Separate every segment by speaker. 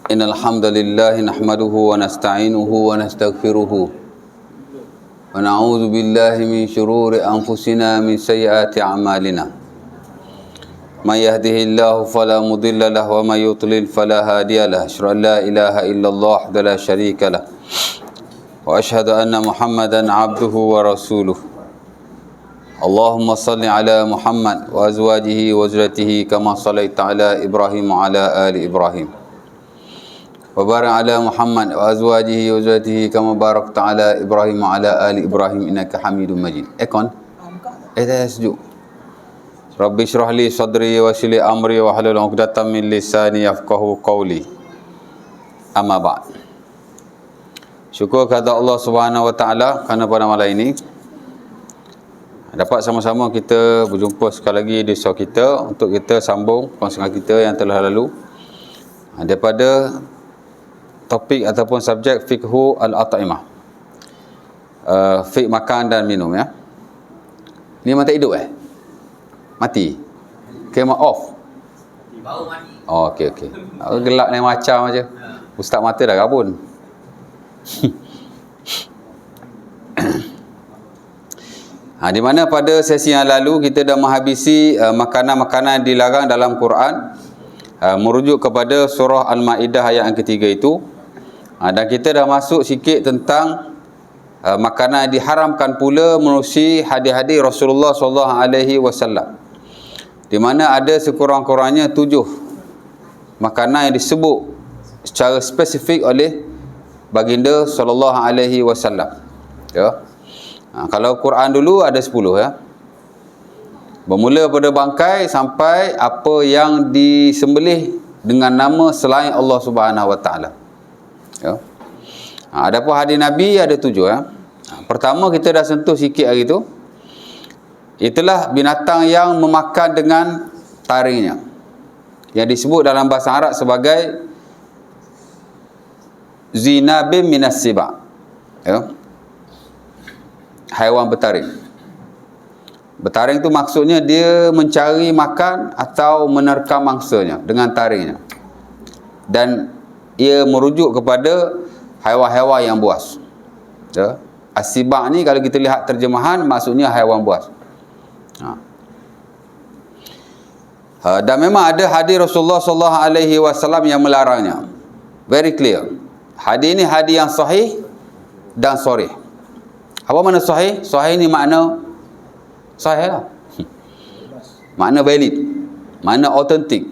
Speaker 1: Innal hamdalillah nahmaduhu wa nasta'inuhu wa nastaghfiruhu wa na'udzu billahi min shururi anfusina min sayyiati a'malina. May yahdihillahu fala mudilla lahu wa may yudlil fala hadiya lahu. Asyhadu an la ilaha illallah wa la syarika lah. Wa asyhadu anna Muhammadan 'abduhu wa rasuluh. Allahumma salli ala Muhammad wa azwajihi wa zurriyyatihi kama shallaita ala Ibrahim wa ala ali Ibrahim. Wa barik ala Muhammad wa azwajihi wa zurriyyatihi kama barakta ala Ibrahim wa ala ali Ibrahim innaka Hamidum Majid. Ekon? Dah sejuk. Rabbi shrah li sadri wa yassir li amri wa hlul 'uqdatam min lisani yafqahu qawli. Amma ba'd. Syukur kepada Allah Subhanahu wa taala kerana pada malam ini dapat sama-sama kita berjumpa sekali lagi di show kita untuk kita sambung perkongsian kita yang telah lalu daripada topik ataupun subjek fiqhu al-at'imah, fiqh makan dan minum ya. Ni mati hidup mati kema off baru mati. Oh okey gelak ni macam aja. Ustaz mata dah kabun. Di mana pada sesi yang lalu kita dah menghabisi makanan-makanan dilarang dalam Quran, merujuk kepada surah Al-Ma'idah ayat yang ketiga itu. Dan kita dah masuk sikit tentang makanan yang diharamkan pula menerusi hadis-hadis Rasulullah SAW, di mana ada sekurang-kurangnya 7 makanan yang disebut secara spesifik oleh baginda SAW ya. Kalau Quran dulu ada 10 ya, bermula pada bangkai sampai apa yang disembelih dengan nama selain Allah Subhanahu Wa Taala ya. Adapun hadis Nabi ada 7 ya. Pertama kita dah sentuh sikit hari tu, itulah binatang yang memakan dengan taringnya, yang disebut dalam bahasa Arab sebagai zinabim minas siba ya. Haiwan bertaring. Bertaring tu maksudnya dia mencari makan atau menerkam mangsanya dengan taringnya, dan ia merujuk kepada haiwan-haiwan yang buas ya. As-sibak ni kalau kita lihat terjemahan maksudnya haiwan buas. Dan memang ada hadis Rasulullah SAW yang melarangnya, very clear. Hadis ni hadis yang sahih dan sharih. Apa makna sahih? Sahih ni makna sahih lah. Makna valid, makna autentik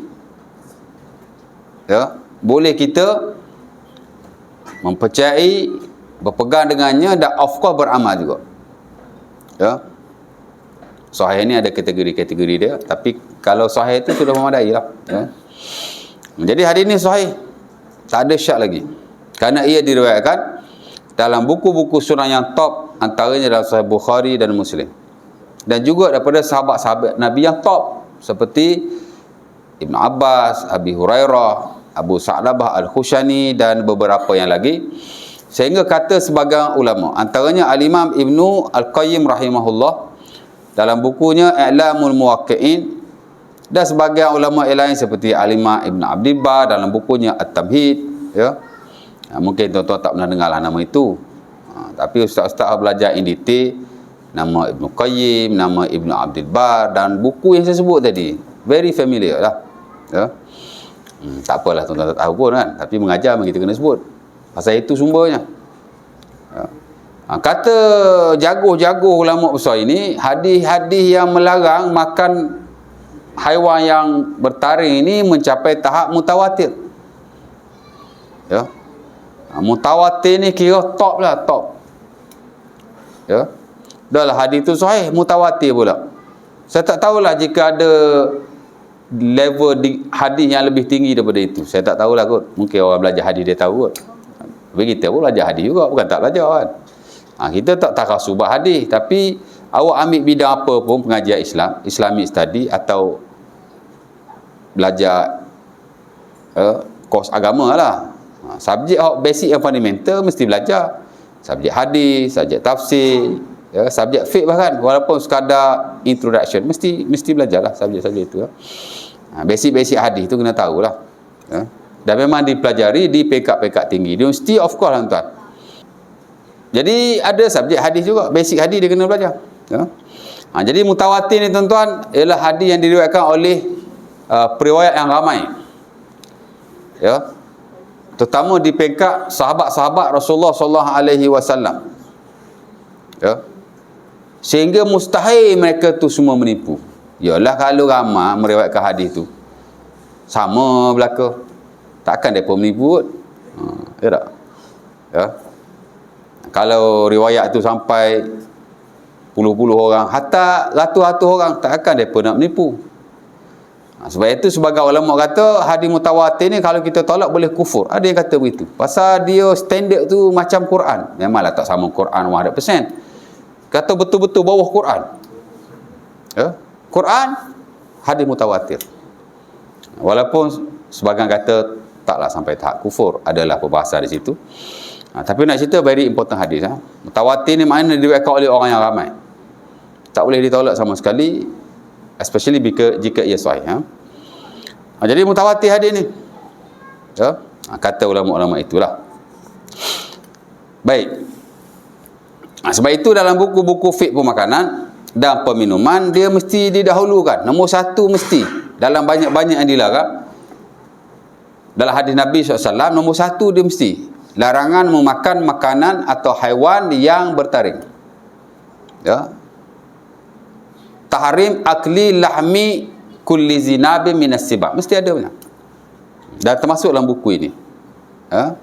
Speaker 1: ya. Boleh kita mempercayai, berpegang dengannya, dan of course beramal juga ya. Sahih ni ada kategori-kategori dia, tapi kalau sahih itu sudah memadai lah ya. Jadi hadis ni sahih, tak ada syak lagi, kerana ia diriwayatkan dalam buku-buku sunnah yang top, antaranya dalam Sahih Bukhari dan Muslim, dan juga daripada sahabat-sahabat Nabi yang top seperti Ibn Abbas, Abi Hurairah, Abu Sa'labah Al-Khushani dan beberapa yang lagi. Sehingga kata sebagian ulama, antaranya Al-Imam Ibnu Al-Qayyim rahimahullah dalam bukunya I'lamul Muwaqqi'in, dan sebagian ulama lain seperti Al-Imam Ibn Abdul Bar dalam bukunya At-Tamhid ya. Mungkin tuan-tuan tak pernah dengar lah nama itu, tapi ustaz-ustaz belajar in detail nama Ibnu Qayyim, nama Ibnu Abdul Bar, dan buku yang saya sebut tadi very familiar lah ya. Tak apalah tuan-tuan tak tahu pun kan, tapi mengajar memang kita kena sebut pasal itu sumbernya ya. Kata jago-jago ulama besar ini, hadis-hadis yang melarang makan haiwan yang bertaring ini mencapai tahap mutawatir ya. Mutawatir ni kira top lah, top ya. Dah lah hadis tu sahih, mutawatir pula. Saya tak tahulah jika ada level hadis yang lebih tinggi daripada itu. Saya tak tahulah kot. Mungkin orang belajar hadis dia tahu kot. Tapi kita pun belajar hadis juga, bukan tak belajar kan. Kita tak takasubah hadis, tapi awak ambil bidang apa pun, pengajian Islam, Islamic study, atau belajar kos agama lah, subjek basic yang fundamental mesti belajar. Subjek hadis, subjek tafsir ya, subjek fiqh bahkan, walaupun sekadar introduction, mesti belajarlah subjek-subjek itu ya. Basic-basic hadis tu kena tahulah ya. dan memang dipelajari di peringkat-peringkat tinggi di universiti, of course lah tuan. Jadi ada subjek hadis juga, basic hadis dia kena belajar. Ya. Jadi mutawatir ni tuan-tuan ialah hadis yang diriwayatkan oleh periwayat yang ramai. Ya. Terutama di peringkat sahabat-sahabat Rasulullah sallallahu alaihi wasallam. Ya. Sehingga mustahil mereka tu semua menipu. Yalah kalau ramai meriwayatkan hadis tu sama belaka, takkan depa menipu kot. Ya tak? Ya. Kalau riwayat tu sampai puluh-puluh orang, hatta ratus-ratus orang, takkan depa nak menipu. Sebab itu sebagai ulama kata hadis mutawatir ni kalau kita tolak boleh kufur. Ada yang kata begitu. Pasal dia standard tu macam Quran. Memanglah tak sama Quran 100%. Kata betul-betul bawah Quran. Ya? Quran hadis mutawatir. Walaupun sebagian kata taklah sampai tahap kufur, adalah perbahasan di situ. Tapi nak cerita very important hadis. Mutawatir ni maknanya diriwayatkan oleh orang yang ramai. Tak boleh ditolak sama sekali, especially jika ia sahih. Jadi mutawatir hadis ni. Ya? Kata ulama-ulama itulah. Baik. Sebab itu dalam buku-buku fiqh pemakanan dan peminuman, dia mesti didahulukan. Nombor satu mesti. Dalam banyak-banyak yang dilarang, dalam hadis Nabi SAW, nombor satu dia mesti larangan memakan makanan atau haiwan yang bertaring. Ya. Tahrim akli lahmi kulli zinabin minas sibab. Mesti ada punya. Dan termasuk dalam buku ini. Ya.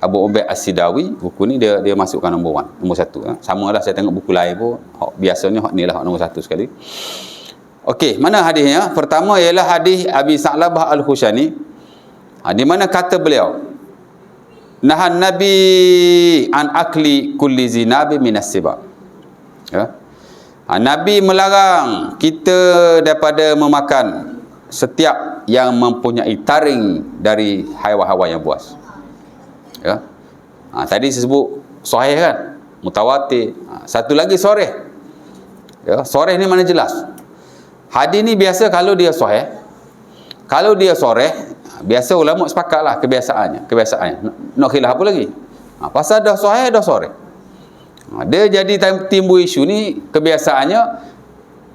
Speaker 1: Abu Ubaid As-Sidawi, buku ni dia masukkan nombor satu. Sama lah saya tengok buku lain pun, biasanya ni lah nombor satu sekali. Okey, mana hadisnya? Pertama ialah hadis Abi Sa'labah Al-Khushani, di mana kata beliau, nahan Nabi an akli kulli zinabi minas sibab. Ya. Nabi melarang kita daripada memakan setiap yang mempunyai taring dari haiwan-haiwan yang buas. Ya. Tadi saya sebut sahih kan, mutawatir. Satu lagi sahih. Ya, sahih ni mana jelas. Hadis ni biasa kalau dia sahih, kalau dia sahih, biasa ulama sepakatlah kebiasaannya. Nak khilaf apa lagi? Pasal dah sahih, dah sahih. Dia jadi timbul isu ni, kebiasaannya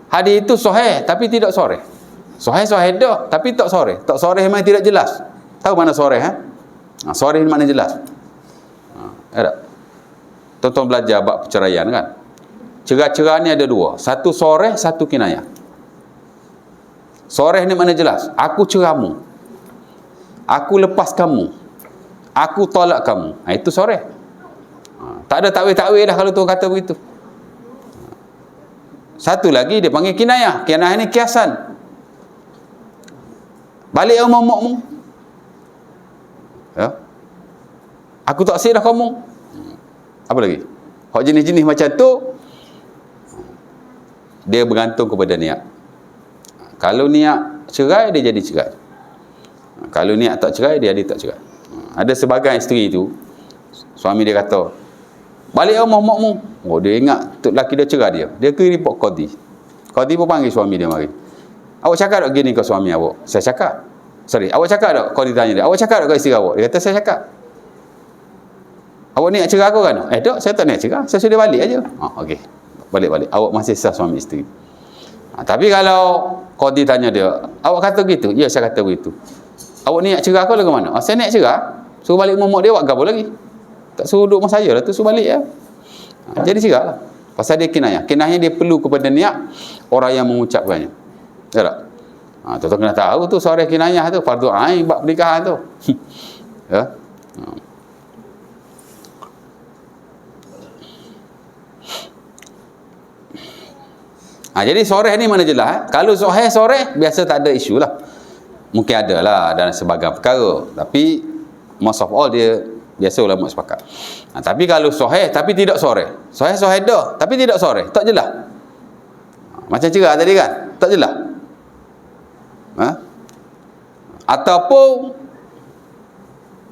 Speaker 1: hadis itu sahih tapi tidak sahih. Sahih dah tapi tak sahih. Tak sahih memang tidak jelas. Tahu mana sahih sahih ni makna jelas. Ada. Tuan-tuan belajar bab perceraian kan. Cerai-cerai ni ada dua. Satu sahih, satu kinayah. Sahih ni makna jelas. Aku ceramu. Aku lepas kamu. Aku tolak kamu. Itu sahih. Tak ada takwil-takwil dah kalau tuan kata begitu. Satu lagi dia panggil kinayah. Kinayah ni kiasan. Balik momokmu. Ya. Aku tak sih dah kamu. Apa lagi? Hak jenis-jenis macam tu dia bergantung kepada niat. Kalau niat cerai, dia jadi cerai. Kalau niat tak cerai, dia tak cerai. Ada sebagian isteri tu, suami dia kata, balik mak-makmu. Oh, dia ingat tok lelaki dia cerai dia. Dia pergi report qadi. Qadi pun panggil suami dia mari. Awak cakap tak gini ke suami awak? Saya cakap. Sorry, awak cakap tak? Qadi tanya dia. Awak cakap tak ke isteri awak? Dia kata, saya cakap. Awak niat cerai aku kan? Tak, saya tak niat cerai. Saya sudah balik aja. Okey. Balik-balik. Awak masih sah suami isteri. Tapi kalau qadi tanya dia, awak kata gitu? Ya, saya kata begitu. Awak niat cerai aku lah ke mana? Saya niat cerai. Suruh balik momok dia, awak gapo lagi? Tak suruh duduk rumah saya lah tu, suruh balik ya. Jadi cerai lah. Pasal dia kinayah. Kinayah dia perlu kepada niat orang yang mengucapkannya. Ya tak? Tuan-tuan kena tahu tu suara kinayah tu, fardu ain bab pernikahan tu. Ya. Jadi sahih ni mana jelas. Kalau sahih biasa tak ada isu lah. Mungkin ada lah dalam sebagian perkara, tapi most of all dia biasa ulama sepakat. Tapi kalau sahih tapi tidak sahih. Sahih dah tapi tidak sahih, tak jelas. Macam cerai tadi kan, tak jelas. Ataupun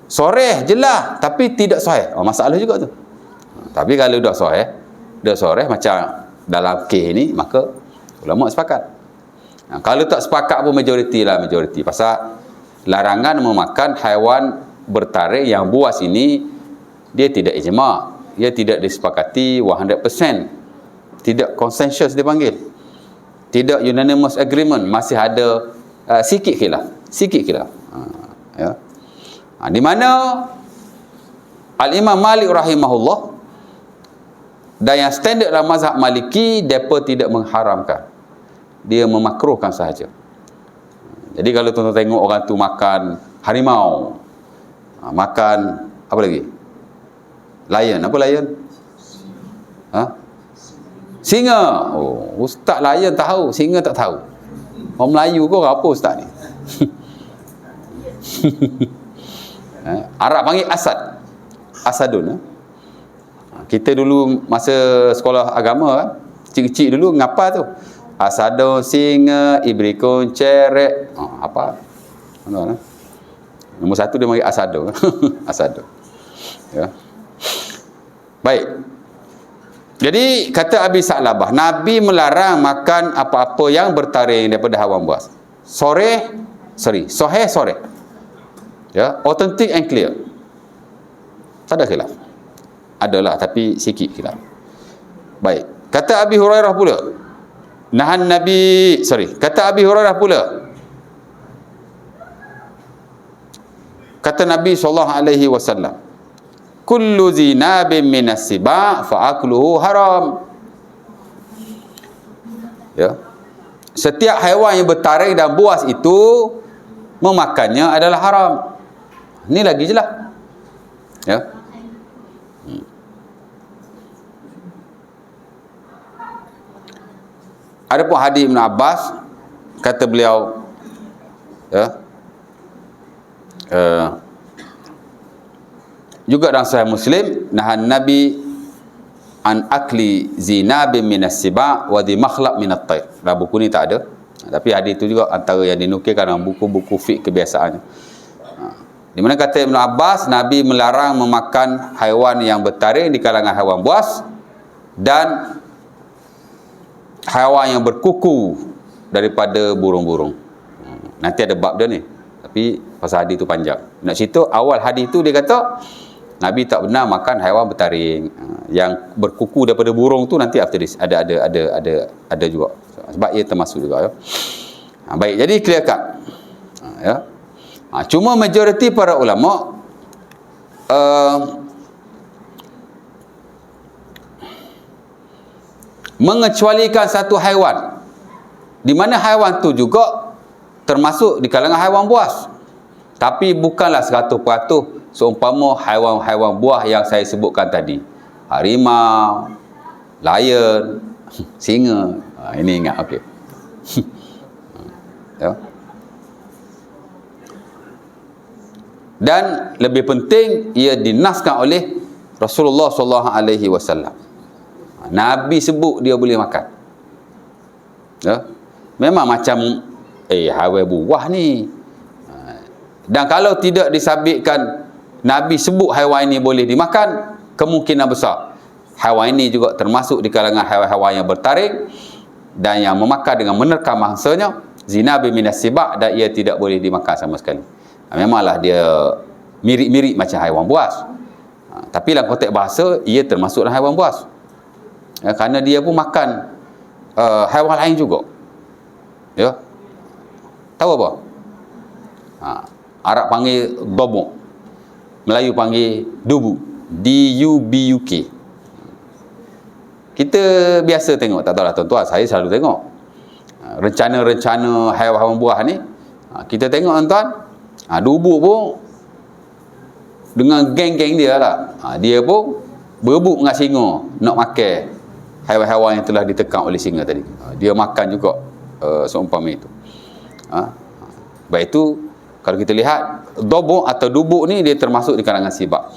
Speaker 1: sahih jelas tapi tidak sahih. Masalah juga tu. Tapi kalau dah sahih macam dalam kes ni, maka ulama sepakat. Kalau tak sepakat pun majoriti. Pasal larangan memakan haiwan bertaring yang buas ini, dia tidak ijma', dia tidak disepakati 100%, tidak consensus dipanggil, tidak unanimous agreement, masih ada sikit khilaf. Ya. Di mana Al-Imam Malik rahimahullah dan yang standard dalam mazhab Maliki, mereka tidak mengharamkan, dia memakruhkan sahaja. Jadi kalau tuan-tuan tengok orang tu makan harimau, makan apa lagi? Lion, apa lion? Singa. Oh, ustaz lion tahu, singa tak tahu. Orang Melayu ke apa ustaz ni? Arab panggil asad. Asadun. Kita dulu masa sekolah agama, kecil-kecil dulu ngapa tu? Asadun, singa, ibrikun, cerek. Apa? Nombor satu dia panggil asadun. Asadun. Ya. Baik. Jadi kata Abi Sa'labah, Nabi melarang makan apa-apa yang bertaring daripada haiwan buas. Sahih. Ya, authentic and clear. Tak ada khilaf. Adalah tapi sikit khilaf. Baik. Kata Abi Hurairah pula. Kata Abi Hurairah pula. Kata Nabi SAW, kullu zinabin minas siba' fa'akluhu haram. Ya. Setiap haiwan yang bertaring dan buas itu, memakannya adalah haram. Ini lagi jelas. Ya. Adapun hadis Ibn Abbas, kata beliau, ya, juga dalam Sahih Muslim, nahan Nabi an akli zinabin minas siba' wa di makhlaq minat tayr. Dalam buku ni tak ada, tapi hadis itu juga antara yang dinukilkan dalam buku-buku fiqh kebiasaannya. Di mana kata Ibn Abbas, Nabi melarang memakan haiwan yang bertaring di kalangan haiwan buas dan haiwan yang berkuku daripada burung-burung. Nanti ada bab dia ni, tapi pasal hadis tu panjang. Nak cerita awal hadis tu dia kata Nabi tak benar makan haiwan bertaring. Yang berkuku daripada burung tu nanti after this ada juga. Sebab ia termasuk juga, ya. Baik, jadi clear cut. Ya. Cuma majoriti para ulama mengecualikan satu haiwan, di mana haiwan tu juga termasuk di kalangan haiwan buas, tapi bukanlah 100% seumpama haiwan-haiwan buah yang saya sebutkan tadi, harimau, lion, singa. Ini ingat, okey. Ya. Dan lebih penting, ia dinaskan oleh Rasulullah SAW. Nabi sebut dia boleh makan. Ya. Memang macam haiwan buah ni. Dan kalau tidak disabitkan Nabi sebut haiwan ini boleh dimakan, kemungkinan besar haiwan ini juga termasuk di kalangan haiwan-haiwan yang bertaring dan yang memakan dengan menerkam mangsanya, zina biminas sibak, dan ia tidak boleh dimakan sama sekali. Memanglah dia mirip-mirip macam haiwan buas, tapi dalam konteks bahasa ia termasuk dalam haiwan buas, ya, kerana dia pun makan haiwan lain juga. Ya, tahu apa? Arab panggil dobok, Melayu panggil dubu, D-U-B-U-K. Kita biasa tengok, tak tahulah tuan-tuan, saya selalu tengok rencana-rencana haiwan buah ni. Kita tengok tuan-tuan, dubu pun dengan geng-geng dia lah, dia pun berebut dengan singa nak makan haiwan-haiwan yang telah ditekan oleh singa tadi. Dia makan juga seumpama itu. Baik, itu kalau kita lihat dobok atau dubuk ni, dia termasuk di kalangan sibak,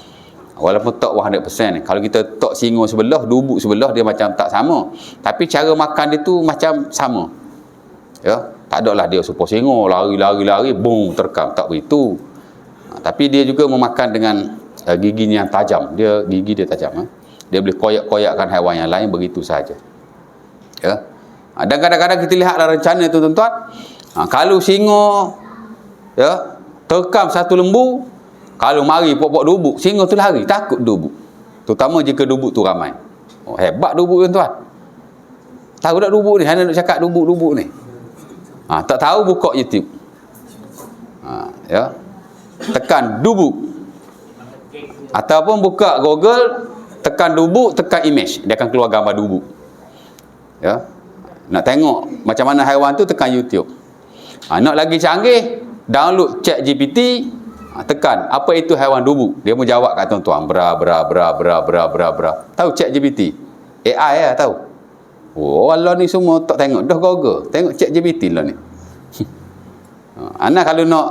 Speaker 1: walaupun tak 100%. Kalau kita tok singa sebelah, dubuk sebelah, dia macam tak sama, tapi cara makan dia tu macam sama. Ya, tak adalah dia super singa lari boom terkam, tak begitu. Tapi dia juga memakan dengan gigi yang tajam. Gigi dia tajam. Dia boleh koyak-koyakkan haiwan yang lain begitu saja. Ya. Dan kadang-kadang kita lihat dalam rencana tu tuan-tuan, kalau singa, ya, Terkam satu lembu, kalau mari pokok dubuk, singa tu lari, takut dubuk. Terutama jika dubuk tu ramai. Oh, hebat dubuk tuan-tuan. Tahu tak dubuk ni? Hana nak cakap dubuk ni. Tak tahu buka YouTube. Ya. Tekan dubuk. Ataupun buka Google, tekan dubuk, tekan image, dia akan keluar gambar dubuk. Ya. Nak tengok macam mana haiwan tu, tekan YouTube. Nak lagi canggih, download ChatGPT, tekan apa itu haiwan dubuk. Dia menjawab kat tuan-tuan, bra. Tahu ChatGPT? AI lah tahu. Oh, Allah ni semua tak tengok dah Google, tengok ChatGPT lah ni. Anak kalau nak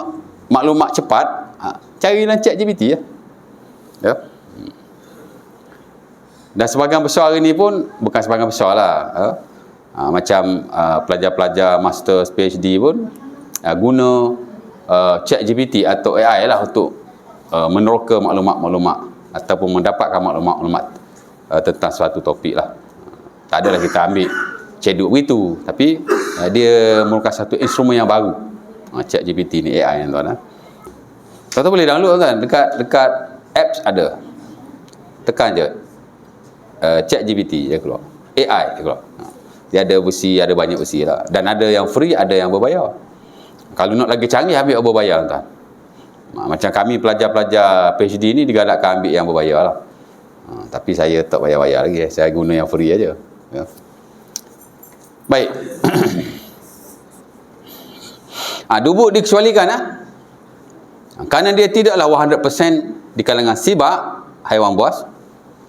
Speaker 1: maklumat cepat, carilah ChatGPT ya. Ya. Dan sebahagian besar hari ni pun, bukan sebahagian besar lah, macam pelajar-pelajar master PhD pun guna ChatGPT atau AI lah untuk meneroka maklumat-maklumat ataupun mendapatkan maklumat-maklumat tentang suatu topik lah. Tak adalah kita ambil ceduk begitu, tapi dia merupakan satu instrumen yang baru. ChatGPT ni AI ni tuan. Tuan-tuan boleh download kan, dekat apps ada. Tekan je ChatGPT dia keluar. AI dia keluar. Dia ada versi, ada banyak versi lah. Dan ada yang free, ada yang berbayar. Kalau nak lagi canggih, ambil yang berbayar tuan. Macam kami pelajar-pelajar PhD ni digalakkan ambil yang berbayar lah. Tapi saya tak bayar-bayar lagi. Saya guna yang free aja. Ya. Baik. Dubuk dikecualikan kerana dia tidaklah 100% di kalangan sibak, haiwan buas.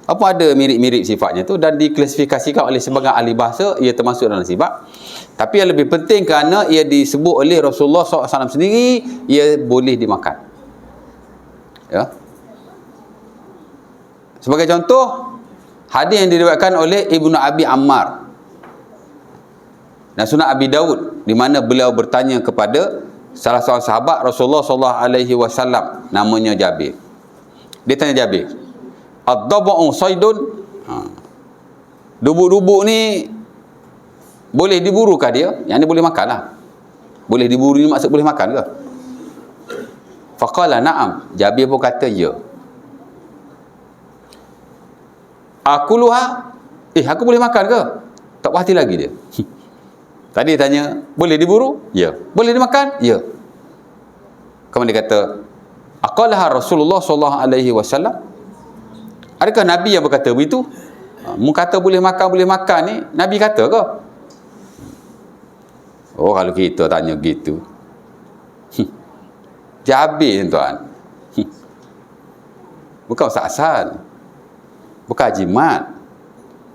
Speaker 1: Apa ada mirip-mirip sifatnya tu, dan diklasifikasikan oleh sebagian ahli bahasa ia termasuk dalam sibak. Tapi yang lebih penting kerana ia disebut oleh Rasulullah SAW sendiri, ia boleh dimakan. Ya. Sebagai contoh, hadis yang diriwayatkan oleh Ibnu Abi Ammar dan Sunan Abi Daud, di mana beliau bertanya kepada salah seorang sahabat Rasulullah SAW, namanya Jabir. Dia tanya Jabir, ad-dabu'u saydun, dubuk-dubuk ni boleh diburukah dia? Yang ni boleh makan lah. Boleh diburu ni maksud boleh makan ke? Faqala na'am. Jabir pun kata ya. Akuluha, aku boleh makan ke? Tak puas hati lagi dia. Tadi tanya, boleh diburu? Ya. Boleh dimakan? Ya. Kemudian dia kata, aqalaha Rasulullah SAW. Adakah Nabi yang berkata begitu? Mu kata boleh makan ni, Nabi kata ke? Oh, kalau kita tanya gitu. Jabir tuan. Bukan Ustaz Hasan. Bukan Haji Mat.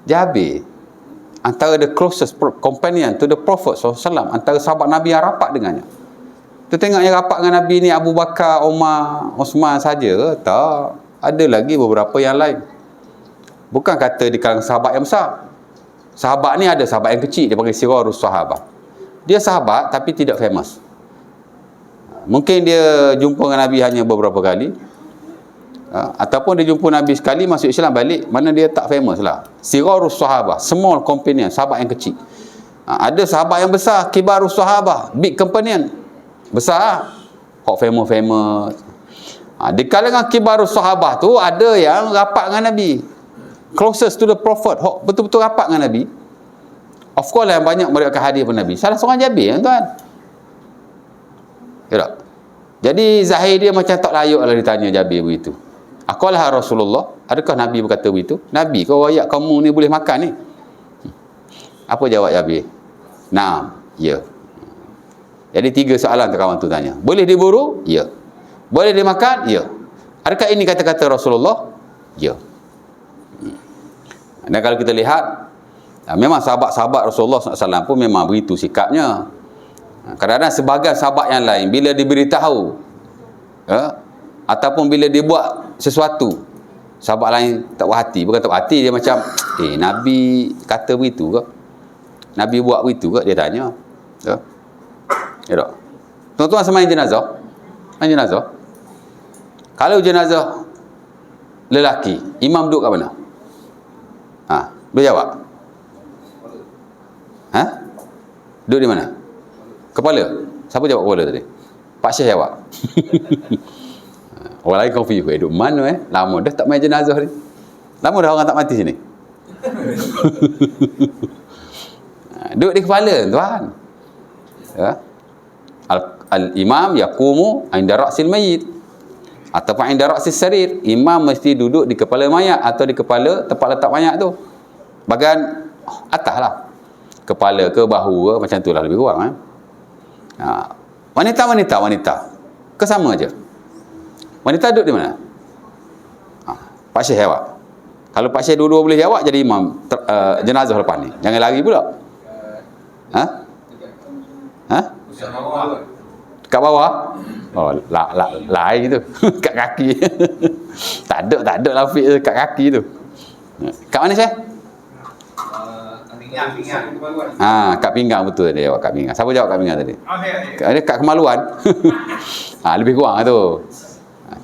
Speaker 1: Jabir. Antara the closest companion to the Prophet SAW. Antara sahabat Nabi yang rapat dengannya. Tu tengok yang rapat dengan Nabi ni Abu Bakar, Umar, Osman saja. Tak. Ada lagi beberapa yang lain. Bukan kata di kalangan sahabat yang besar. Sahabat ni ada sahabat yang kecil. Dia panggil Sirarus Sahabat. Dia sahabat tapi tidak famous. Mungkin dia jumpa dengan Nabi hanya beberapa kali. Ataupun dia jumpa Nabi sekali, masuk Islam balik. Mana dia tak famous lah. Sirarus Sahabat. Small companion. Sahabat yang kecil. Ada sahabat yang besar. Kibarus Sahabat. Big companion. Besar. Kok famous. Di kalangan Kibarus Sahabat tu, ada yang rapat dengan Nabi. Closest to the Prophet. Betul-betul rapat dengan Nabi. Of course lah yang banyak meriwayatkan hadis daripada Nabi. Salah seorang Jabir tuan. Ya tak? Jadi zahir dia macam tak layak lah ditanya Jabir begitu. Aqalaha Rasulullah. Adakah Nabi berkata begitu? Nabi, kau ayat kamu ni boleh makan ni? Apa jawab Jabir? Naam, ya. Jadi 3 soalan kawan tu tanya. Boleh diburu? Ya. Boleh dimakan? Ya. Adakah ini kata-kata Rasulullah? Ya. Dan kalau kita lihat, memang sahabat-sahabat Rasulullah SAW pun memang begitu sikapnya. Kadang-kadang sebahagian sahabat yang lain, bila diberitahu ataupun bila dia buat sesuatu, sahabat lain tak puas hati. Bukan tak puas hati, dia macam, Nabi kata begitu ke? Nabi buat begitu ke? Dia tanya. Ya tak? Tuan-tuan semain jenazah. Main jenazah. Kalau jenazah lelaki, imam duduk kat mana? Boleh jawab? Duduk di mana? Kepala. Siapa jawab kepala tadi? Pak Syekh awak. Orang lain confuse, duduk mana lama dah tak main jenazah ni. Lama dah orang tak mati sini. Duduk di kepala tuan. Ya. Al-imam yaqumu inda ra'sil mayyit ataupun inda ra'sis sarir. Imam mesti duduk di kepala mayat atau di kepala tempat letak mayat tu. Bahagian atas lah. Kepala ke bahu ke macam tu lah lebih kurang. Wanita kesama je. Wanita duduk di mana? Pak Syekh awak. Kalau Pak Syekh dua-dua boleh jawab, jadi imam jenazah lepas ni. Jangan lari pula. Kat bawah? Oh, lain gitu. Kat kaki. tak ada lah Fiq kat kaki tu. Kat mana Syekh?
Speaker 2: Pinggang.
Speaker 1: Kat pinggang betul dia jawab kat pinggang. Siapa jawab kat pinggang tadi? Dia kat kemaluan. Lebih kurang lah tu.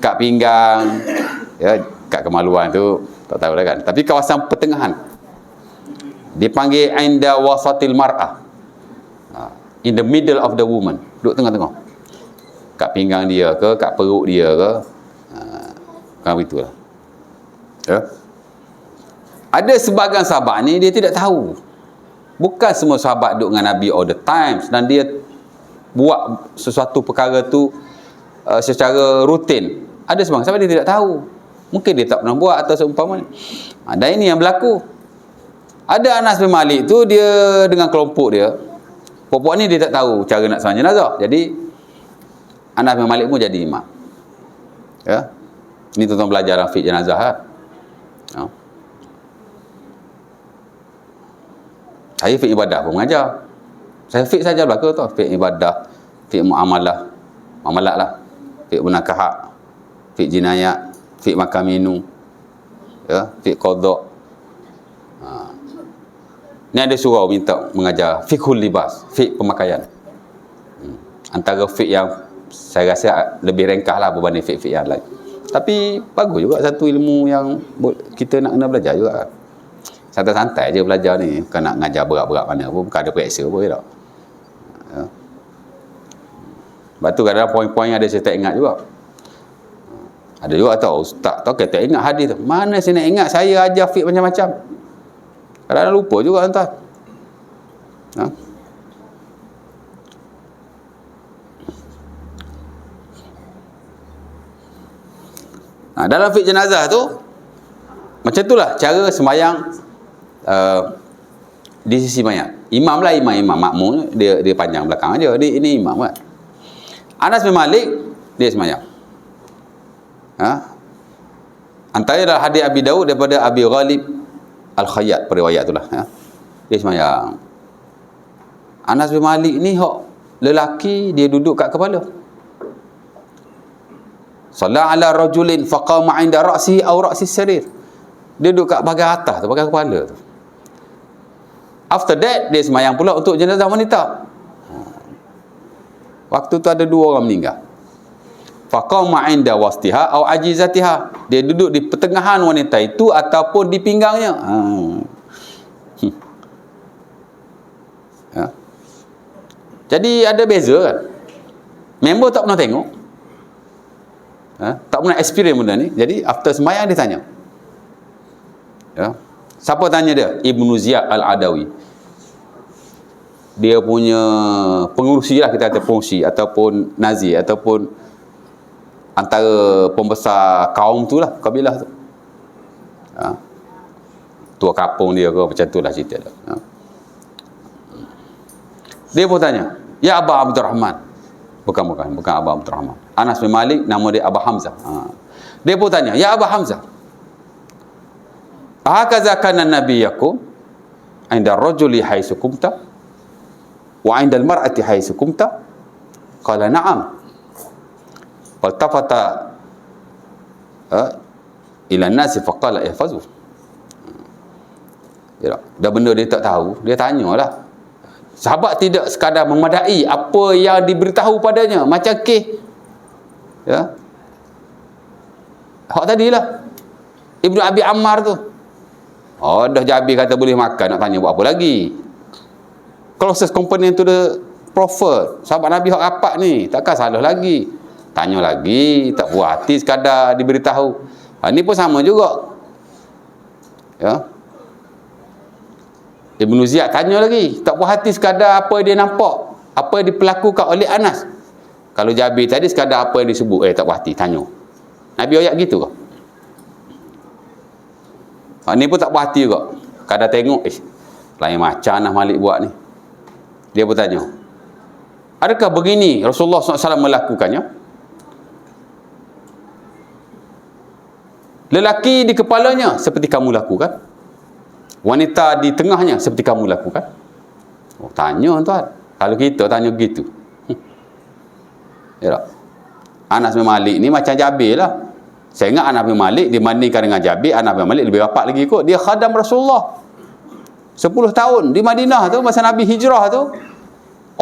Speaker 1: Kat pinggang, ya, kat kemaluan tu tak tahu lah kan. Tapi kawasan pertengahan dipanggil inda wasatil mar'ah, in the middle of the woman, duduk tengah-tengah. Kat pinggang dia ke, kat perut dia ke, kan begitulah. Ya. Ada sebahagian sahabat ni dia tidak tahu. Bukan semua sahabat duduk dengan Nabi all the time dan dia buat sesuatu perkara tu secara rutin. Ada sebahagian sahabat dia tidak tahu. Mungkin dia tak pernah buat atau seumpamanya. Dan ini yang berlaku. Ada Anas bin Malik tu, dia dengan kelompok dia. Puak-puak ni dia tak tahu cara nak salat jenazah. Jadi Anas bin Malik pun jadi imam. Ya. Ini tuan-tuan belajar dalam fiqh jenazah lah. Ya. Saya fiqh ibadah pun mengajar. Saya fiqh saja belaka tu. Fiqh ibadah, fiqh muamalah, muamalat lah. Fiqh munakahat, fiqh jinayat, fiqh makan minum, ya, fiqh qada. Ni ada surau minta mengajar fiqhul libas, fiqh pemakaian. Antara fiqh yang saya rasa lebih ringkas lah berbanding fiqh-fiqh yang lain. Tapi bagus juga satu ilmu yang kita nak kena belajar juga. Santai-santai je belajar ni, bukan nak ngajar berat-berat mana pun, bukan ada periksa pun tak. Ya. Sebab tu kadang-kadang poin-poin ada saya tak ingat juga. Ada juga tahu ustaz tahu kata ingat hadis tu. Mana saya nak ingat, saya ajar fiqh macam-macam. Kadang-kadang lupa juga tuan. Dalam fiqh jenazah tu macam itulah cara sembahyang di sisi mayat. Imam lah, imam makmum dia panjang belakang aja. Ini imam kan. Anas bin Malik dia sembahyang. Antara dalam hadis Abi Daud daripada Abi Ghalib Al-Khayyat, periwayat itulah. Dia sembahyang. Anas bin Malik ni lelaki, dia duduk kat kepala. Salla ala rajulin faqama 'inda ra'sihi aw ra'sis sarir. Dia duduk kat bahagian atas tu, bahagian kepala tu. After that dia sembahyang pula untuk jenazah wanita. Waktu tu ada dua orang meninggal. Faqama 'inda wastiha aw ajizatiha. Dia duduk di pertengahan wanita itu ataupun di pinggangnya. Ya. Jadi ada beza kan. Member tak pernah tengok. Tak pernah experience benda ni. Jadi after sembahyang dia tanya. Ya. Siapa tanya dia? Ibnu Ziyad Al-Adawi. Dia punya pengurusi lah, kita kata pengurusi ataupun nazi ataupun antara pembesar kaum tu lah, kabilah tu. Tua kampung dia ke macam tu lah cerita dia. Dia pun tanya, ya Aba Abdurrahman. Bukan Aba Abdurrahman. Anas bin Malik, nama dia Aba Hamzah. Dia pun tanya, ya Aba Hamzah, hakaza kana nabiyakum inda rajuli haitsu kumta wa inda al-mar'ati haitsu kumta? Qala na'am. Faltafata ila an-nasi faqala ihfazu. Ya, dah benda dia tak tahu, dia tanyalah. Sahabat tidak sekadar memadai apa yang diberitahu padanya, macam kes ya hak tadilah Ibnu Abi Ammar tu. Dah Jabir kata boleh makan, nak tanya buat apa lagi? Closest component to the prophet, sahabat Nabi hak rapat ni, takkan salah lagi. Tanya lagi, tak puas hati sekadar diberitahu. Ni pun sama juga. Ya. Ibnu Ziyad tanya lagi, tak puas hati sekadar apa dia nampak, apa yang diperlakukan oleh Anas. Kalau Jabir tadi sekadar apa yang disebut, tak puas hati, tanya. Nabi ayat gitu ke? Ni pun tak puas hati juga. Kadang tengok, lain macam Anas Malik buat ni. Dia bertanya, adakah begini Rasulullah SAW melakukannya? Lelaki di kepalanya seperti kamu lakukan, wanita di tengahnya seperti kamu lakukan. Tanya tuan, kalau kita tanya begitu. Ya tak? Anas bin Malik ni macam Jabir lah. Saya ingat Anas bin Malik dibandingkan dengan Jabir, Anas bin Malik lebih rapat lagi kot. Dia khadam Rasulullah 10 tahun di Madinah tu, masa Nabi hijrah tu,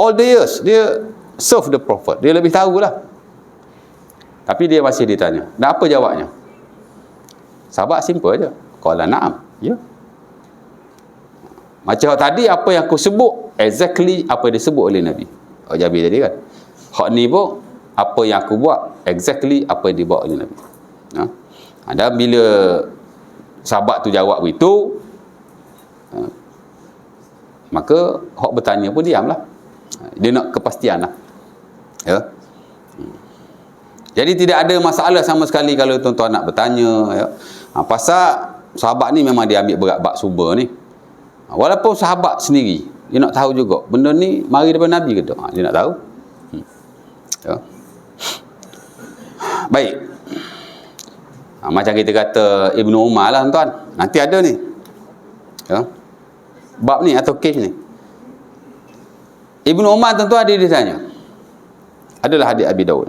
Speaker 1: all the years dia serve the prophet. Dia lebih tahulah. Tapi dia masih ditanya. Dan apa jawabnya? Sahabat simple aja. Qala na'am. Ya. Macam tadi apa yang aku sebut exactly apa yang disebut oleh Nabi. Jabir tadi kan. Hak ni pun apa yang aku buat exactly apa yang dibuat oleh Nabi. Dan bila sahabat tu jawab begitu, maka hak bertanya pun diamlah. Dia nak kepastian lah. Ya. Jadi tidak ada masalah sama sekali kalau tuan-tuan nak bertanya, ya. Pasal sahabat ni memang dia ambil berat bab sumber ni. Walaupun sahabat sendiri, dia nak tahu juga benda ni mari daripada Nabi ke tak? Dia nak tahu. Ya. Baik. Macam kita kata Ibnu Umar lah tuan. Nanti ada ni. Ya. Bab ni atau kes ni. Ibnu Umar tuan-tuan dia ditanya. Adalah hadis Abi Daud.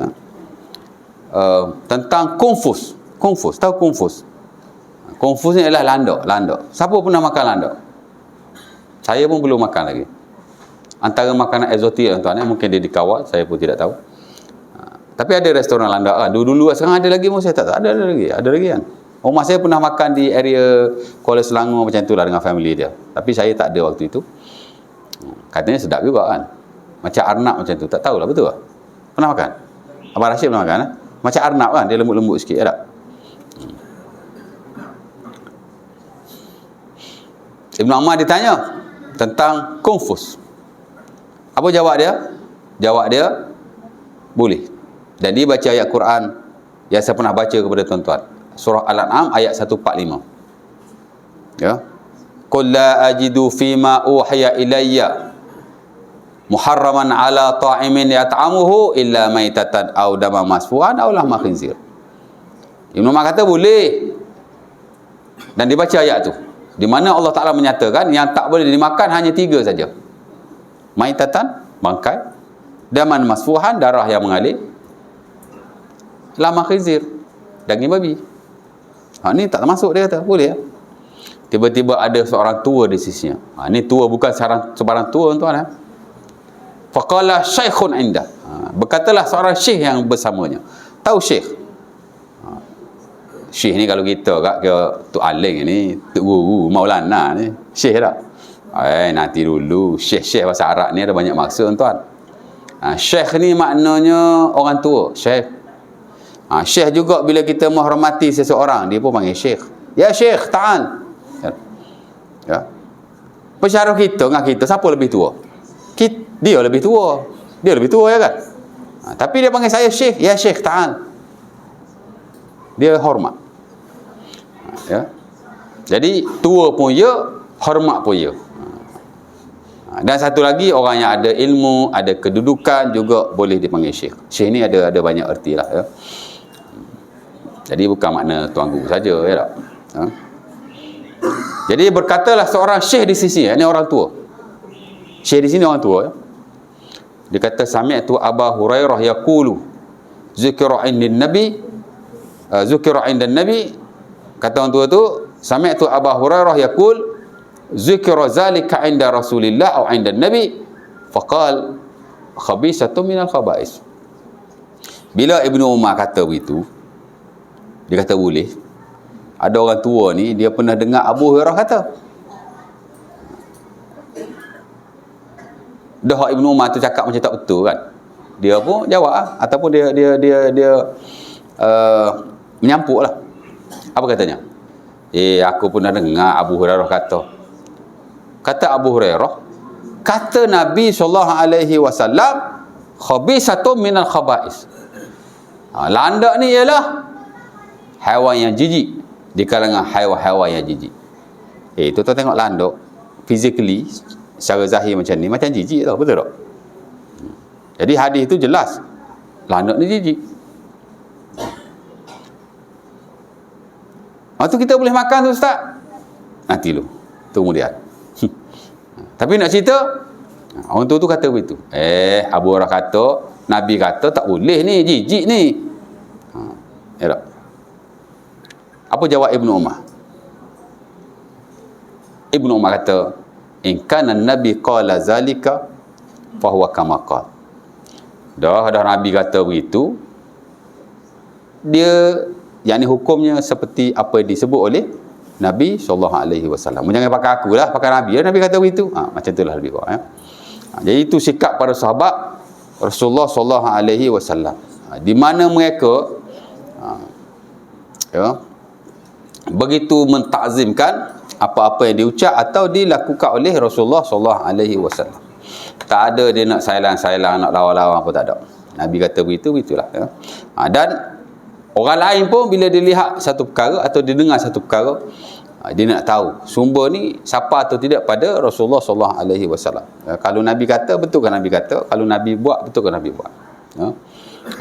Speaker 1: Tentang Konfus. Konfus, tahu Konfus? Konfus ni adalah landak. Siapa pernah makan landak? Saya pun belum makan lagi. Antara makanan eksotik tuan-tuan, mungkin dia dikawal, saya pun tidak tahu. Tapi ada restoran landak lah. Dulu sekarang ada lagi, saya tak tahu. Ada lagi kan. Rumah saya pernah makan di area Kuala Selangor macam itulah dengan family dia. Tapi saya tak ada waktu itu. Katanya sedap juga kan. Macam arnab macam tu. Tak tahulah, betul tak? Pernah makan? Abang Rashid pernah makan? Macam arnab kan, dia lembut-lembut sikit, ya tak? Ibn Umar ditanya tentang Konfus. Apa jawab dia? Jawab dia, boleh. Dan dia baca ayat Quran yang saya pernah baca kepada tuan-tuan. Surah Al-An'am ayat 145. Ya. Qul la ajidu fima uhiya ilayya muharraman ala ta'imin yat'amuhu illa maitatan aw dama masfuhan aw lahma khinzir. Ibn Umar kata boleh. Dan dibaca ayat tu, di mana Allah Ta'ala menyatakan yang tak boleh dimakan hanya 3 saja. Maitatan, bangkai, daman masfuhan, darah yang mengalir, lahma khinzir, daging babi. Ni tak termasuk, dia kata boleh ya. Tiba-tiba ada seorang tua di sisinya. Ni tua bukan sebarang tua tuan. Faqala syaikhun indah. Berkatalah seorang syekh yang bersamanya. Tahu syekh? Syekh ni kalau kita ke Tok Aling ni, Tok Guru, Maulana ni, syekh tak? Nanti dulu. Syekh bahasa Arab ni ada banyak maksud tuan. Syekh ni maknanya orang tua, syekh. Syekh juga bila kita menghormati seseorang, dia pun panggil syekh. Ya syekh, ta'al. Ya. Pensyarah kita dengan kita, siapa lebih tua? Dia lebih tua. Dia lebih tua ya kan? Tapi dia panggil saya syekh. Ya syekh, ta'al. Dia hormat. Ya. Jadi tua pun ya, hormat pun ya. Dan satu lagi, orang yang ada ilmu, ada kedudukan juga boleh dipanggil syekh. Syekh ni ada banyak erti lah ya. Jadi bukan makna tuan guru saja ya tak? Jadi berkatalah seorang syekh di sisi, ini orang tua. Syekh di sini orang tua ya. Dia kata sami'tu Abu Hurairah yaqulu zikra 'indan nabi zikra 'indan nabi, kata orang tua tu, sami'tu Abu Hurairah yaqul zikra zalika 'inda Rasulillah atau 'indan nabi faqal khabisatun minal khaba'is. Bila Ibnu Umar kata begitu, dia kata boleh. Ada orang tua ni, dia pernah dengar Abu Hurairah kata. dah Ibn Umar tu cakap macam tak betul kan, dia pun jawab lah, ataupun dia menyampuk lah. Apa katanya? Aku pun dah dengar Abu Hurairah kata Abu Hurairah, kata Nabi SAW, khabisatun minal khaba'is. Landak ni ialah haiwan yang jijik di kalangan haiwan-haiwan yang jijik. Tu tengok landak physically secara zahir macam ni, macam jijik tau, betul tak? Jadi hadis tu jelas landak ni jijik. Tu kita boleh makan tu ustaz? Nanti dulu, tu kemudian. Tapi nak cerita, orang tu kata begitu. Abu Hurairah kata, Nabi kata tak boleh ni, jijik ni. Ya tak? Apa jawab Ibn Umar? Ibn Umar kata, in kana Nabi qala zalika fahuwa kama qala. Dah Nabi kata begitu, dia yang ni hukumnya seperti apa yang disebut oleh Nabi SAW. Jangan pakai aku lah, pakai Nabi. Nabi kata begitu. Macam itulah lebih kurang. Jadi itu sikap para sahabat Rasulullah SAW. Di mana mereka begitu mentakzimkan apa-apa yang diucap atau dilakukan oleh Rasulullah SAW. Tak ada dia nak sailang-sailang, nak lawan-lawan apa, tak ada. Nabi kata begitu, begitulah. Dan orang lain pun bila dia lihat satu perkara atau dia dengar satu perkara, dia nak tahu sumber ni siapa atau tidak pada Rasulullah SAW. Kalau Nabi kata, betulkah Nabi kata? Kalau Nabi buat, betulkah Nabi buat?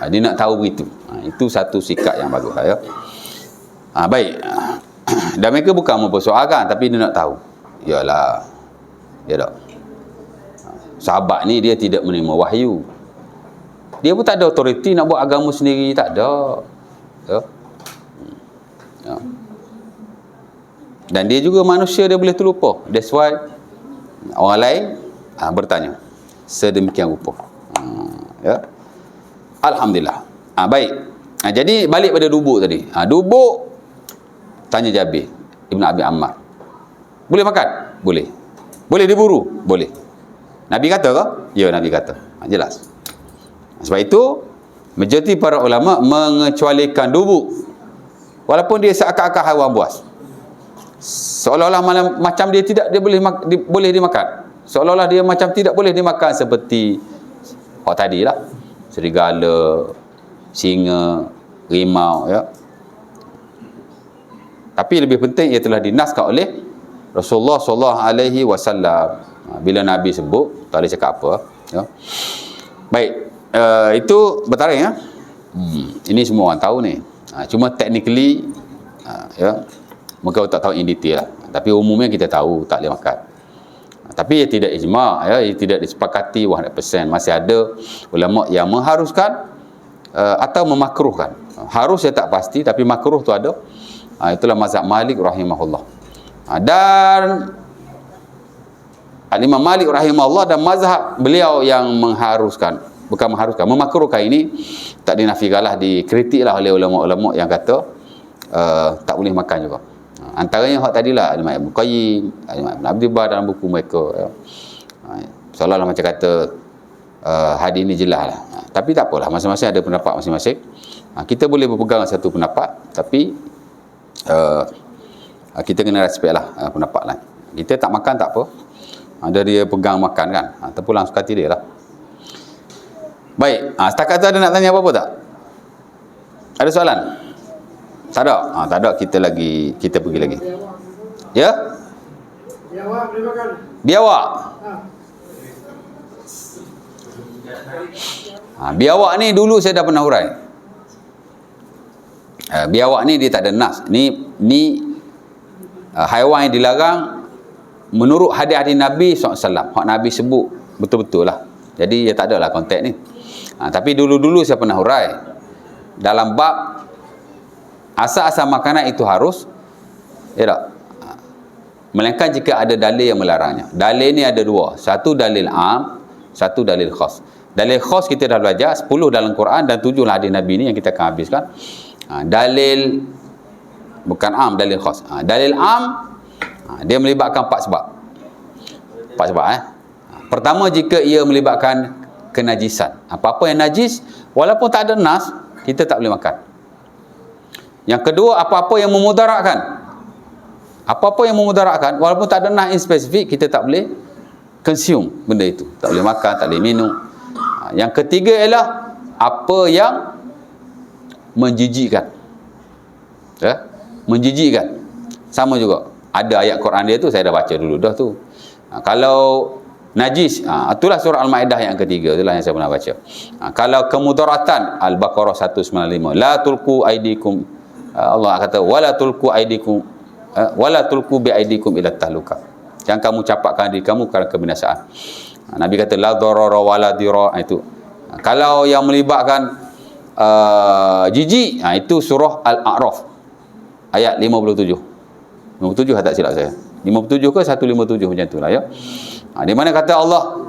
Speaker 1: Dia nak tahu begitu. Itu satu sikap yang bagus. Baik. Dan mereka bukan mempersoalkan, tapi dia nak tahu. Yalah, ya tak? Sahabat ni dia tidak menerima wahyu. Dia pun tak ada autoriti nak buat agama sendiri, tak ada. Dan dia juga manusia, dia boleh terlupa. That's why orang lain bertanya sedemikian rupa. Alhamdulillah. Baik. Jadi balik pada dubuk tadi. Dubuk, tanya Jabir Ibn Abi Ammar, boleh makan? Boleh. Boleh diburu? Boleh. Nabi kata ke? Ya, Nabi kata. Jelas. Sebab itu majoriti para ulama mengecualikan dubuk, walaupun dia seakan-akan haiwan buas, seolah-olah macam dia tidak, dia boleh dimakan, seolah-olah dia macam tidak boleh dimakan, seperti tadi lah, serigala, singa, rimau, ya. Tapi lebih penting ia telah dinaskan oleh Rasulullah SAW. Bila Nabi sebut, tak boleh cakap apa, ya. Baik, itu bertaring, ya. Ini semua orang tahu ni. Cuma technically, ya, mungkin tak tahu in detail lah. Tapi umumnya kita tahu tak boleh makan. Tapi ia tidak ijma', ya, ia tidak disepakati 100%. Masih ada ulama yang mengharuskan atau memakruhkan. Harus saya tak pasti, tapi makruh tu ada. Itulah mazhab Malik rahimahullah. Dan Imam Malik rahimahullah dan mazhab beliau yang mengharuskan, bukan mengharuskan, memakruhkan ini tak dinafikanlah, dikritiklah oleh ulama-ulama yang kata tak boleh makan juga. Antaranya hak tadilah Imam Ibn Qayyim, Imam Ibn Abdul Bar dalam buku mereka, ya. Seolah-olah macam kata hadis ini jelas lah. Tapi tak apalah, masing-masing ada pendapat masing-masing. Kita boleh berpegang satu pendapat, tapi kita kena respect lah pendapat lain. Kita tak makan tak apa, ada dia pegang makan kan, terpulang suka hati dia lah. Baik, setakat tu ada nak tanya apa-apa tak? Ada soalan? Tak ada? Tak ada, kita pergi lagi. Ya?
Speaker 2: Biawak boleh makan?
Speaker 1: Biawak? Biawak ni dulu saya dah pernah hurai. Biawak ni dia tak ada nas. Ni haiwan yang dilarang menurut hadis-hadis Nabi SAW. Hak Nabi sebut betul-betul lah. Jadi dia tak ada lah konteks ni. Tapi dulu-dulu saya pernah hurai dalam bab asal-asal makanan itu harus, ya tak? Melainkan jika ada dalil yang melarangnya. Dalil ni ada dua. Satu dalil am, satu dalil khas. Dalil khas kita dah belajar 10 dalam Quran dan 7 lah hadis Nabi ni yang kita akan habiskan. Dalil bukan am, dalil khas. Dalil am dia melibatkan 4 sebab. 4 sebab Pertama, jika ia melibatkan kenajisan. Apa-apa yang najis, walaupun tak ada nas, kita tak boleh makan. Yang kedua, apa-apa yang memudaratkan. Apa-apa yang memudaratkan, walaupun tak ada nas yang spesifik, kita tak boleh consume benda itu. Tak boleh makan, tak boleh minum. Yang ketiga ialah apa yang menjijikkan. Menjijikkan. Sama juga. Ada ayat Quran dia tu, saya dah baca dulu dah tu. Kalau najis, itulah surah Al-Ma'idah yang ketiga, itulah yang saya pernah baca. Kalau kemudaratan, Al-Baqarah 195, la tulku aidikum, Allah kata wala tulku aidikum wala tulku bi aidikum ila tahluka. Jangan kamu capakkan diri kamu kerana kebinasaan. Nabi kata la darara wala dira, itu. Kalau yang melibatkan jijik, itu surah Al-A'raf ayat 57. 57 tak silap saya. 57 ke 157 macam itulah ya. Di mana kata Allah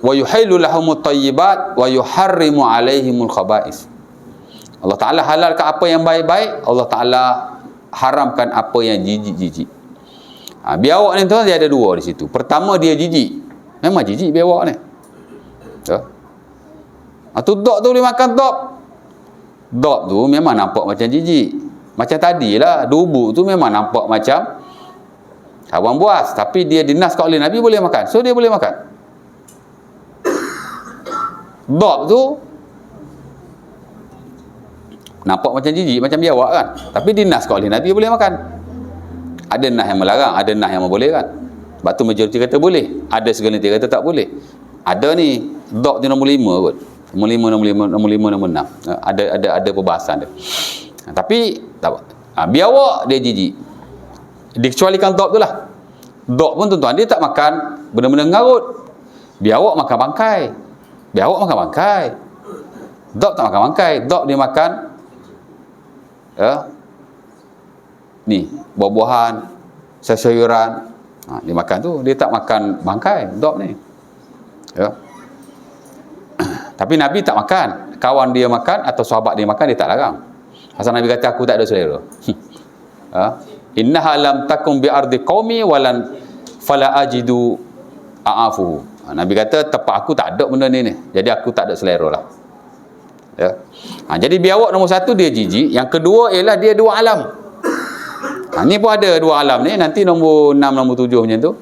Speaker 1: wa yuhillu lahumut thayyibat wa yuharrimu alaihimul khaba'is. Allah Taala halalkan apa yang baik-baik, Allah Taala haramkan apa yang jijik-jijik. Biawak ni tuan, dia ada dua di situ. Pertama, dia jijik. Memang jijik biawak ni. Ya. Tu dog tu boleh makan dog. Dog tu memang nampak macam jijik. Macam tadilah, dubu tu memang nampak macam haiwan buas, tapi dia dinaskan oleh Nabi boleh makan. So dia boleh makan. Dog tu nampak macam jijik, macam biawak kan, tapi dinaskan oleh Nabi boleh makan. Ada nas yang melarang, ada nas yang membolehkan. Sebab tu majoriti kata boleh, ada segelintir kata tak boleh. Ada ni dog tu nombor 5 kot. Nombor 5, nombor 5, nombor 6. Ada perbahasan dia. Tapi tak apa. Biawak dia jijik. Dikecualikan dog tu lah. Dog pun tuan-tuan, dia tak makan benda-benda ngarut. Biawak makan bangkai. Biawak makan bangkai. Dog tak makan bangkai. Dog dia makan ni, buah-buahan, sayur-sayuran. Dia makan tu, dia tak makan bangkai dog ni. Ya. Tapi Nabi tak makan. Kawan dia makan atau sahabat dia makan, dia tak larang. Pasal Nabi kata aku tak ada selera. Innaha lam takum bi ardi qaumi walan fala ajidu a'afu. Nabi kata tempat aku tak ada benda ni. Jadi aku tak ada selera lah. Ya. Jadi biawak nombor 1 dia jijik, yang kedua ialah dia dua alam. Ni pun ada dua alam ni, nanti nombor 6, nombor 7 macam tu.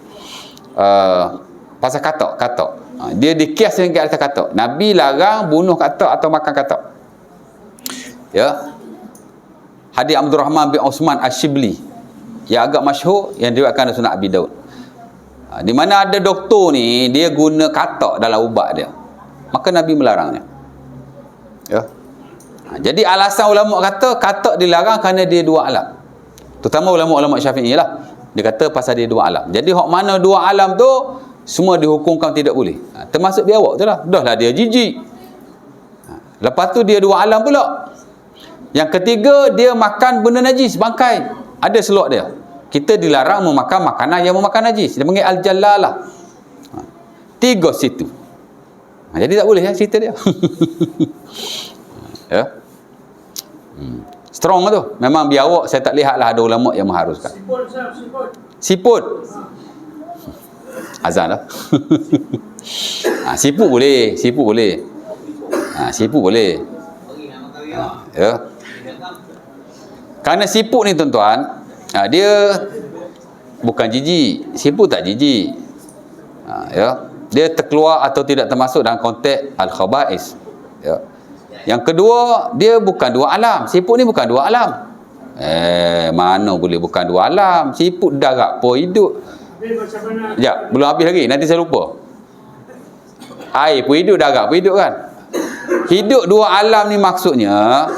Speaker 1: Pasal katak. Dia dikias dengan atas katak. Nabi larang bunuh katak atau makan katak. Ya. Hadis Abdul Rahman bin Osman Ash-Shibli yang agak masyhur, yang diriwayatkan oleh Sunan Abi Daud. Di mana ada doktor ni, dia guna katak dalam ubat dia. Maka Nabi melarangnya. Ya. Jadi alasan ulama kata katak dilarang kerana dia dua alam. Terutama ulama-ulama Syafi'i lah. Dia kata pasal dia dua alam. Jadi hak mana dua alam tu semua dihukumkan tidak boleh. Termasuk biawak tu lah. Dah lah dia jijik. Lepas tu dia dua alam pula. Yang ketiga, dia makan benda najis, bangkai. Ada selok dia. Kita dilarang memakan makanan yang memakan najis. Dia panggil al-jallalah. 3 situ. Jadi tak boleh ya cerita dia. Ya. Strong tu. Memang biawak saya tak lihatlah ada ulama yang mengharuskan. Siput. Azan lah. Siput boleh. Siput boleh. Ya. Kerana siput ni tuan-tuan, dia bukan jijik. Siput tak jijik. Ya. Dia terkeluar atau tidak termasuk dalam konteks al-khaba'is. Ya. Yang kedua, dia bukan dua alam. Siput ni bukan dua alam. Mana boleh bukan dua alam? Siput darat pun hidup. Sekejap, belum habis lagi. Nanti saya lupa. Air pun hidup, darat pun hidup kan? Hidup dua alam ni maksudnya,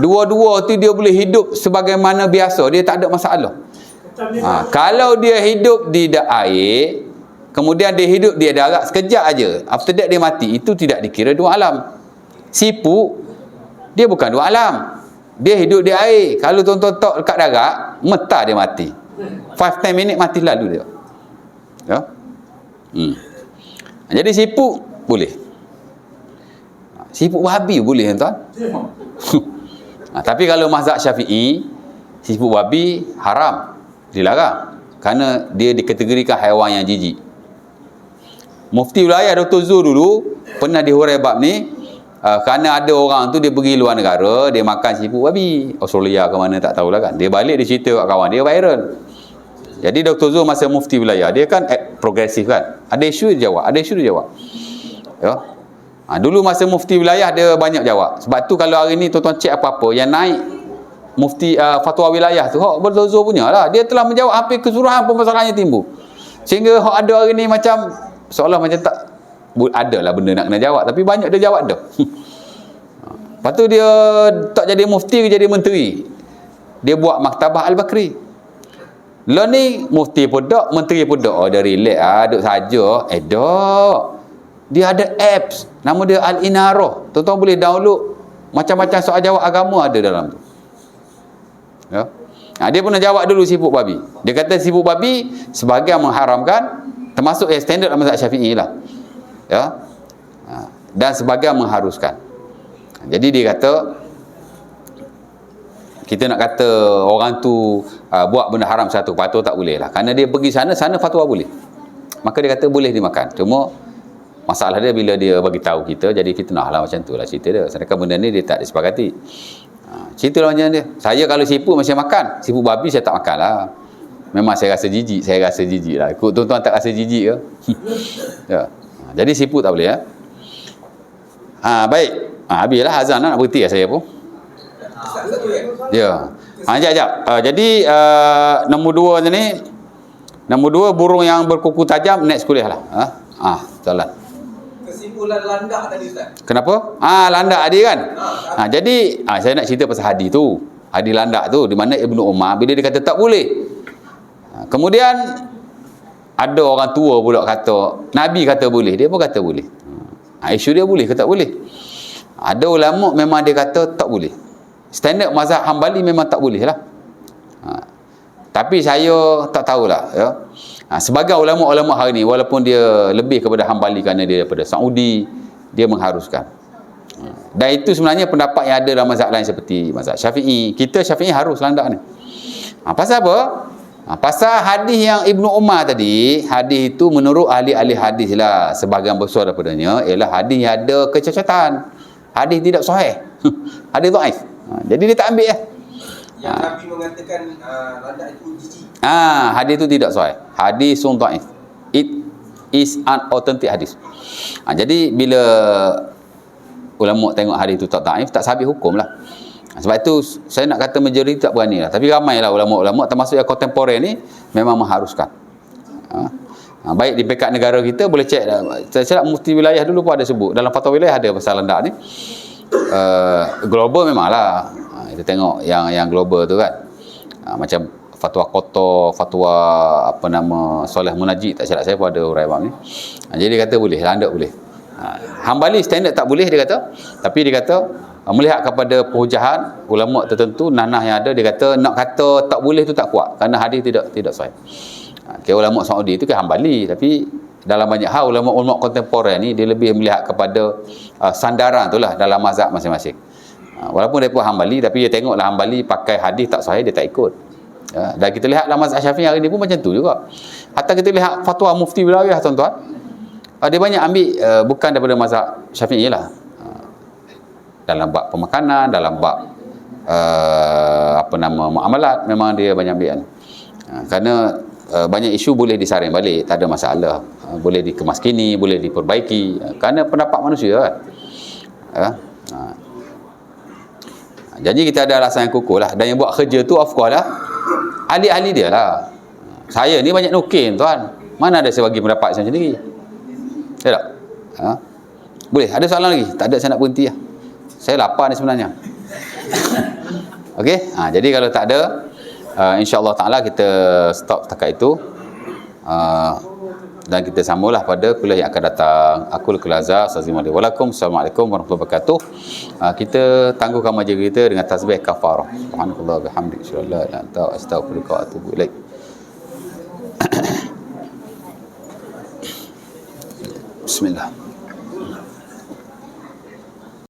Speaker 1: dua-dua tu dia boleh hidup sebagaimana biasa. Dia tak ada masalah. Kalau dia hidup di air, kemudian dia hidup di darat sekejap aja, after that dia mati, itu tidak dikira dua alam. Siput, dia bukan dua alam. Dia hidup di air. Kalau tuan-tuan tok dekat darat, mentah dia mati. 5-10 minit mati lalu dia. Ya? Jadi siput boleh. Siput babi boleh tuan. Tapi kalau mazhab Syafi'i, siput babi haram, dilarang. Kerana dia dikategorikan haiwan yang jijik. Mufti wilayah Dr. Zul dulu pernah dihurai bab ni, kerana ada orang tu dia pergi luar negara, dia makan siput babi, Australia ke mana tak tahulah kan. Dia balik dia cerita kat kawan dia, viral. Jadi Dr. Zul masa mufti wilayah, dia kan progresif kan. Ada isu dia jawab, ada isu dia jawab. Ya. Dulu masa mufti wilayah dia banyak jawab. Sebab tu kalau hari ni tuan-tuan cek apa-apa yang naik mufti fatwa wilayah tu, hak Dr. Zul punya lah. Dia telah menjawab hampir keseluruhan permasalahan yang timbul. Sehingga hak ada hari ni macam seolah macam tak ada lah benda nak kena jawab, tapi banyak dia jawab dah. Lepas tu dia tak jadi mufti, jadi menteri. Dia buat Maktabah Al-Bakri. Lah ni mufti pun tak, menteri pun tak. Oh, dia relax duduk saja. Tak. Dia ada apps, nama dia Al-Inarah. Tuan-tuan boleh download, macam-macam soal jawab agama ada dalam tu. Ya. Dia pernah jawab dulu siput babi. Dia kata siput babi sebahagian mengharamkan, termasuk standard dalam mazhab Syafi'i lah. Ya. Dan sebahagian mengharuskan. Jadi dia kata, kita nak kata orang tu buat benda haram satu, patut tak boleh lah. Kerana dia pergi sana fatwa boleh. Maka dia kata boleh dimakan. Cuma masalah dia bila dia bagi tahu kita, jadi fitnah lah, macam tu lah cerita dia. Sedangkan benda ni dia tak disepakati. Cerita lah macam dia. Saya kalau siput masih makan, siput babi saya tak makan lah. Memang saya rasa jijik lah. Ikut tuan-tuan tak rasa jijik ke? Ya. Jadi siput tak boleh ya. Baik. Habislah azan nak berhenti lah saya pun. Ya. Sekejap. Jadi nombor 2 ni, nombor 2 burung yang berkuku tajam, next kuliah lah. Jalan.
Speaker 3: Kesimpulan landak tadi Ustaz.
Speaker 1: Kenapa? Landak tadi kan. Jadi saya nak cerita pasal hadis tu. Hadis landak tu di mana Ibnu Umar bila dia kata tak boleh. Kemudian ada orang tua pula kata Nabi kata boleh, dia pun kata boleh. Isu dia boleh ke tak boleh? Ada ulama memang dia kata tak boleh. Standard mazhab Hambali memang tak boleh lah. Tapi saya tak tahulah ya. Sebagai ulama-ulama hari ni, walaupun dia lebih kepada Hambali kerana dia daripada Saudi, dia mengharuskan. Dan itu sebenarnya pendapat yang ada dalam mazhab lain seperti mazhab Syafi'i. Kita Syafi'i harus landak ni. Pasal apa? Pasal hadis yang Ibnu Umar tadi, hadis itu menurut ahli-ahli hadis lah, sebahagian besar daripadanya ialah hadis yang ada kecacatan. Hadis tidak sahih. Hadis dhaif. Jadi dia tak ambil lah.
Speaker 3: Yang Nabi mengatakan landak itu jijik.
Speaker 1: Hadis itu tidak sahih. Hadis dhaif. It is an authentic hadis. Jadi bila ulama tengok hadis itu tak dhaif, tak sabit hukum lah. Sebab itu saya nak kata majoriti tak berani lah. Tapi ramailah ulama-ulama termasuk yang kontemporer ni memang mengharuskan. Baik di pekat negara kita boleh cek lah. Saya mufti wilayah dulu pun ada sebut. Dalam fatwa wilayah ada pasal landak ni. Global memanglah. Kita tengok yang global tu kan. Macam fatwa Kotor, fatwa Soleh Munajid, tak silap saya pun ada urai bab ni. Jadi dia kata boleh, landak boleh. Hambali standard tak boleh dia kata. Tapi dia kata melihat kepada perhujahan ulama tertentu, nanah yang ada, dia kata nak kata tak boleh tu tak kuat kerana hadis tidak sahih. Kira ulama Saudi itu kan Hambali, tapi dalam banyak hal ulama-ulama kontemporer ni dia lebih melihat kepada sandaran itulah dalam mazhab masing-masing. Walaupun dia pun Hambali, tapi dia tengoklah Hambali pakai hadis tak sahih dia tak ikut. Dan kita lihat dalam mazhab Syafi'i hari ni pun macam tu juga. Hatta kita lihat fatwa mufti wilayah tuan-tuan, dia banyak ambil bukan daripada mazhab Syafi'i lah. Dalam bab pemakanan, dalam bab muamalat, memang dia banyak ambil. Kerana banyak isu boleh disaring balik, tak ada masalah. Boleh dikemaskini, boleh diperbaiki. Kerana pendapat manusia kan. Jadi kita ada alasan yang kukuh lah. Dan yang buat kerja tu of course lah ahli-ahli dia lah. Saya ni banyak nukin tuan. Mana ada saya bagi pendapat saya sendiri. Saya tak? Boleh? Ada soalan lagi? Tak ada, saya nak berhenti lah. Saya lapar ni sebenarnya. Okey, jadi kalau tak ada, insya-Allah taala kita stop setakat itu. Dan kita sambunglah pada kuliah yang akan datang. Aqul qulaza sazimali walakum. Assalamualaikum warahmatullahi wabarakatuh. Kita tangguhkan majlis kita dengan tasbih kafarah. Subhanallah bihamdihi asyhadu an la ilaha illa anta astaghfiruka wa atubu ilaik. Bismillah.